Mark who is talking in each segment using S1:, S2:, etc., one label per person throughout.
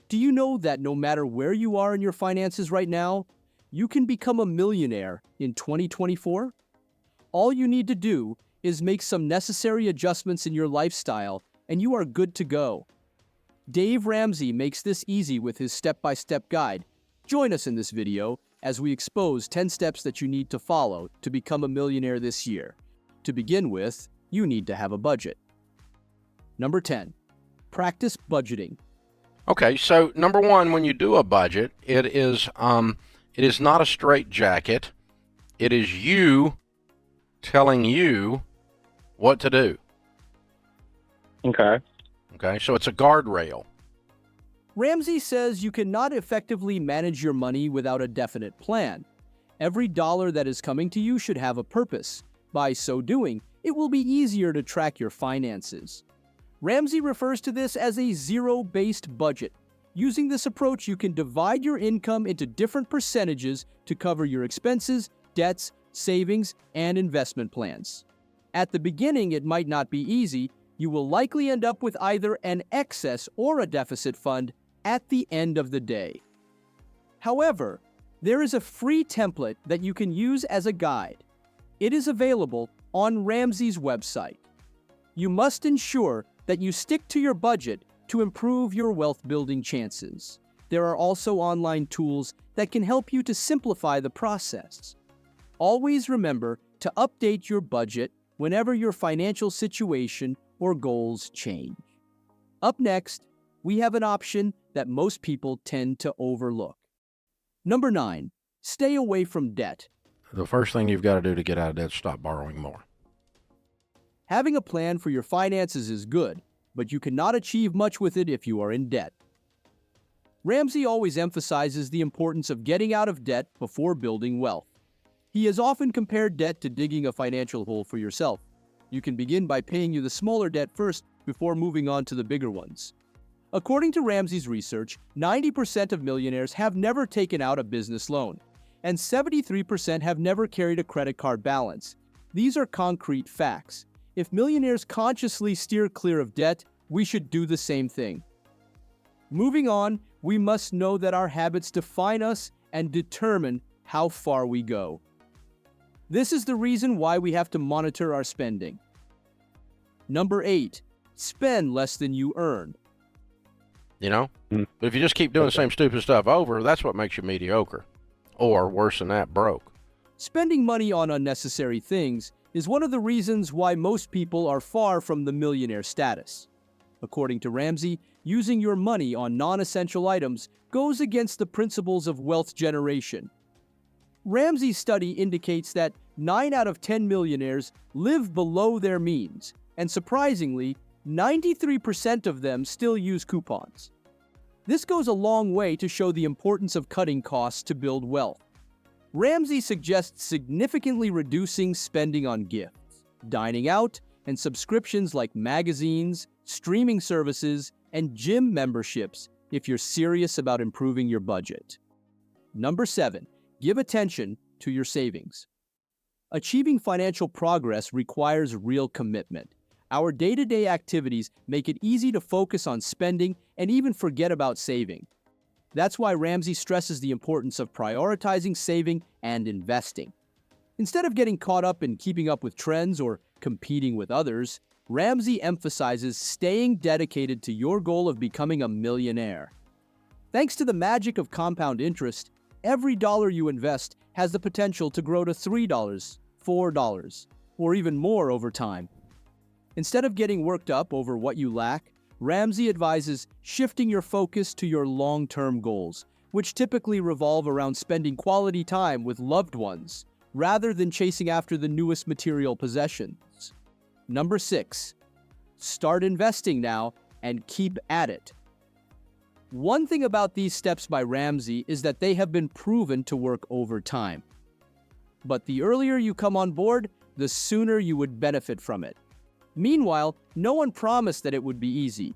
S1: Do you know that no matter where you are in your finances right now, you can become a millionaire in 2024? All you need to do is make some necessary adjustments in your lifestyle, and you are good to go. Dave Ramsey makes this easy with his step-by-step guide. Join us in this video as we expose 10 steps that you need to follow to become a millionaire this year. To begin with, you need to have a budget. Number 10, practice budgeting.
S2: Okay, so number one, when you do a budget, it is not a straitjacket. It is you telling you what to do.
S3: Okay.
S2: Okay, so it's a guardrail.
S1: Ramsey says you cannot effectively manage your money without a definite plan. Every dollar that is coming to you should have a purpose. By so doing, it will be easier to track your finances. Ramsey refers to this as a zero-based budget. Using this approach, you can divide your income into different percentages to cover your expenses, debts, savings, and investment plans. At the beginning, it might not be easy. You will likely end up with either an excess or a deficit fund at the end of the day. However, there is a free template that you can use as a guide. It is available on Ramsey's website. You must ensure that you stick to your budget to improve your wealth-building chances. There are also online tools that can help you to simplify the process. Always remember to update your budget whenever your financial situation or goals change. Up next, we have an option that most people tend to overlook. Number 9, stay away from debt.
S2: The first thing you've got to do to get out of debt is stop borrowing more.
S1: Having a plan for your finances is good, but you cannot achieve much with it if you are in debt. Ramsey always emphasizes the importance of getting out of debt before building wealth. He has often compared debt to digging a financial hole for yourself. You can begin by paying the smaller debt first before moving on to the bigger ones. According to Ramsey's research, 90% of millionaires have never taken out a business loan, and 73% have never carried a credit card balance. These are concrete facts. If millionaires consciously steer clear of debt, we should do the same thing. Moving on, we must know that our habits define us and determine how far we go. This is the reason why we have to monitor our spending. Number 8, spend less than you earn.
S2: You know? But if you just keep doing the same stupid stuff over, that's what makes you mediocre. Or worse than that, broke.
S1: Spending money on unnecessary things is one of the reasons why most people are far from the millionaire status. According to Ramsey, using your money on non-essential items goes against the principles of wealth generation. Ramsey's study indicates that 9 out of 10 millionaires live below their means, and surprisingly, 93% of them still use coupons. This goes a long way to show the importance of cutting costs to build wealth. Ramsey suggests significantly reducing spending on gifts, dining out, and subscriptions like magazines, streaming services, and gym memberships if you're serious about improving your budget. Number 7, give attention to your savings. Achieving financial progress requires real commitment. Our day-to-day activities make it easy to focus on spending and even forget about saving. That's why Ramsey stresses the importance of prioritizing saving and investing. Instead of getting caught up in keeping up with trends or competing with others, Ramsey emphasizes staying dedicated to your goal of becoming a millionaire. Thanks to the magic of compound interest, every dollar you invest has the potential to grow to $3, $4, or even more over time. Instead of getting worked up over what you lack, Ramsey advises shifting your focus to your long-term goals, which typically revolve around spending quality time with loved ones, rather than chasing after the newest material possessions. Number 6, start investing now and keep at it. One thing about these steps by Ramsey is that they have been proven to work over time. But the earlier you come on board, the sooner you would benefit from it. Meanwhile, no one promised that it would be easy.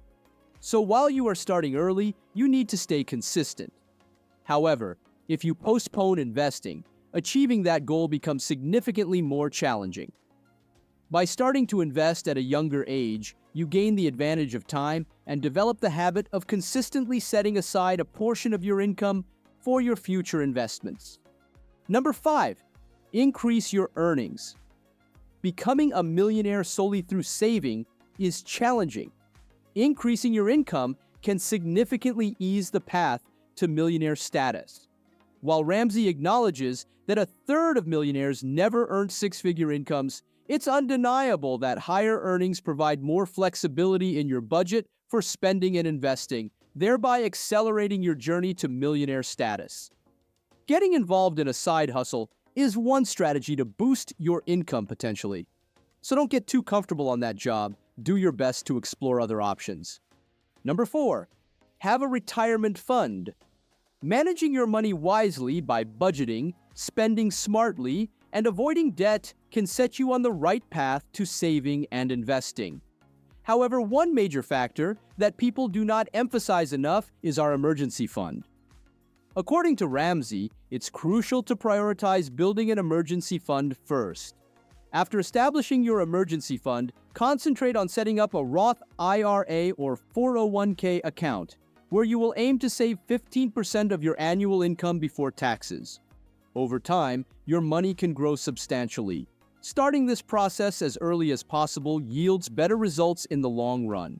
S1: So while you are starting early, you need to stay consistent. However, if you postpone investing, achieving that goal becomes significantly more challenging. By starting to invest at a younger age, you gain the advantage of time and develop the habit of consistently setting aside a portion of your income for your future investments. Number 5, increase your earnings. Becoming a millionaire solely through saving is challenging. Increasing your income can significantly ease the path to millionaire status. While Ramsey acknowledges that a third of millionaires never earned six-figure incomes, it's undeniable that higher earnings provide more flexibility in your budget for spending and investing, thereby accelerating your journey to millionaire status. Getting involved in a side hustle is one strategy to boost your income potentially. So don't get too comfortable on that job. Do your best to explore other options. Number 4, have a retirement fund. Managing your money wisely by budgeting, spending smartly, and avoiding debt can set you on the right path to saving and investing. However, one major factor that people do not emphasize enough is our emergency fund. According to Ramsey, it's crucial to prioritize building an emergency fund first. After establishing your emergency fund, concentrate on setting up a Roth IRA or 401k account, where you will aim to save 15% of your annual income before taxes. Over time, your money can grow substantially. Starting this process as early as possible yields better results in the long run.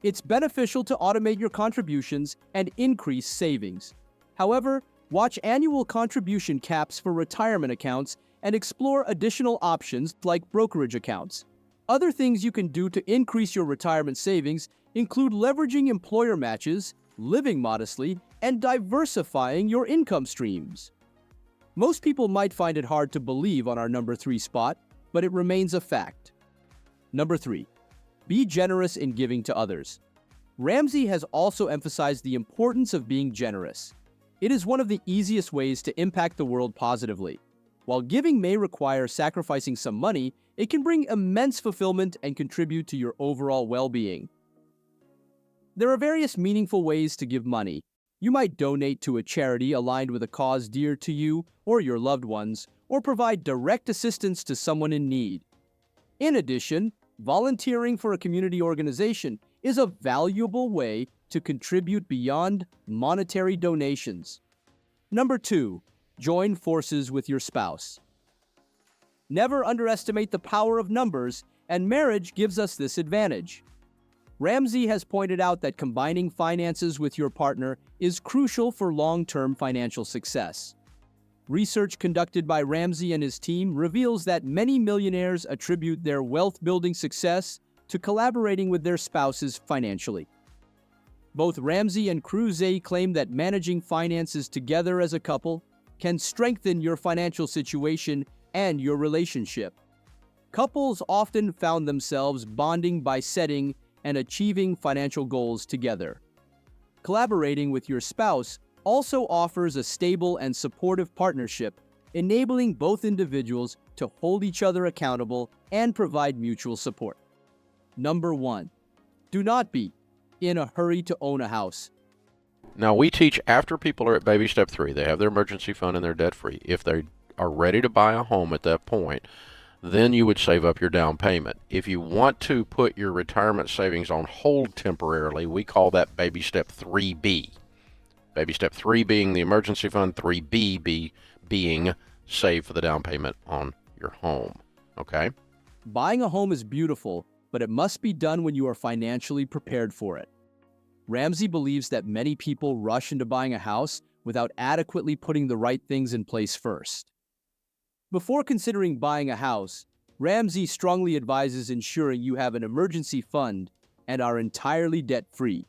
S1: It's beneficial to automate your contributions and increase savings. However, watch annual contribution caps for retirement accounts and explore additional options like brokerage accounts. Other things you can do to increase your retirement savings include leveraging employer matches, living modestly, and diversifying your income streams. Most people might find it hard to believe on our number 3 spot, but it remains a fact. Number 3, be generous in giving to others. Ramsey has also emphasized the importance of being generous. It is one of the easiest ways to impact the world positively. While giving may require sacrificing some money, it can bring immense fulfillment and contribute to your overall well-being. There are various meaningful ways to give money. You might donate to a charity aligned with a cause dear to you or your loved ones, or provide direct assistance to someone in need. In addition, volunteering for a community organization is a valuable way to contribute beyond monetary donations. Number 2, join forces with your spouse. Never underestimate the power of numbers, and marriage gives us this advantage. Ramsey has pointed out that combining finances with your partner is crucial for long-term financial success. Research conducted by Ramsey and his team reveals that many millionaires attribute their wealth-building success to collaborating with their spouses financially. Both Ramsey and Kruse claim that managing finances together as a couple can strengthen your financial situation and your relationship. Couples often found themselves bonding by setting and achieving financial goals together. Collaborating with your spouse also offers a stable and supportive partnership, enabling both individuals to hold each other accountable and provide mutual support. Number 1, do not be in a hurry to own a house.
S2: Now, we teach after people are at baby step 3, they have their emergency fund and they're debt-free. If they are ready to buy a home at that point, then you would save up your down payment. If you want to put your retirement savings on hold temporarily, we call that baby step 3B. Baby step 3 being the emergency fund, 3B being save for the down payment on your home. Okay?
S1: Buying a home is beautiful, but it must be done when you are financially prepared for it. Ramsey believes that many people rush into buying a house without adequately putting the right things in place first. Before considering buying a house, Ramsey strongly advises ensuring you have an emergency fund and are entirely debt-free.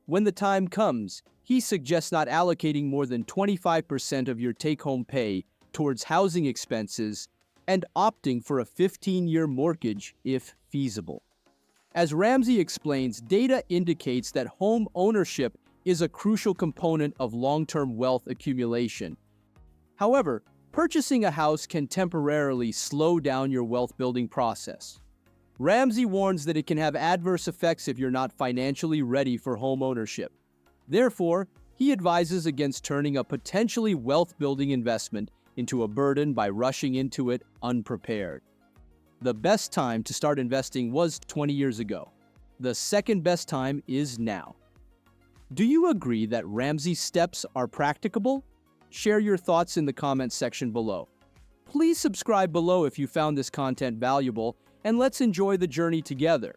S1: When the time comes, he suggests not allocating more than 25% of your take-home pay towards housing expenses and opting for a 15-year mortgage if feasible. As Ramsey explains, data indicates that home ownership is a crucial component of long-term wealth accumulation. However, purchasing a house can temporarily slow down your wealth-building process. Ramsey warns that it can have adverse effects if you're not financially ready for home ownership. Therefore, he advises against turning a potentially wealth-building investment into a burden by rushing into it unprepared. The best time to start investing was 20 years ago. The second best time is now. Do you agree that Ramsey's steps are practicable? Share your thoughts in the comments section below. Please subscribe below if you found this content valuable, and let's enjoy the journey together.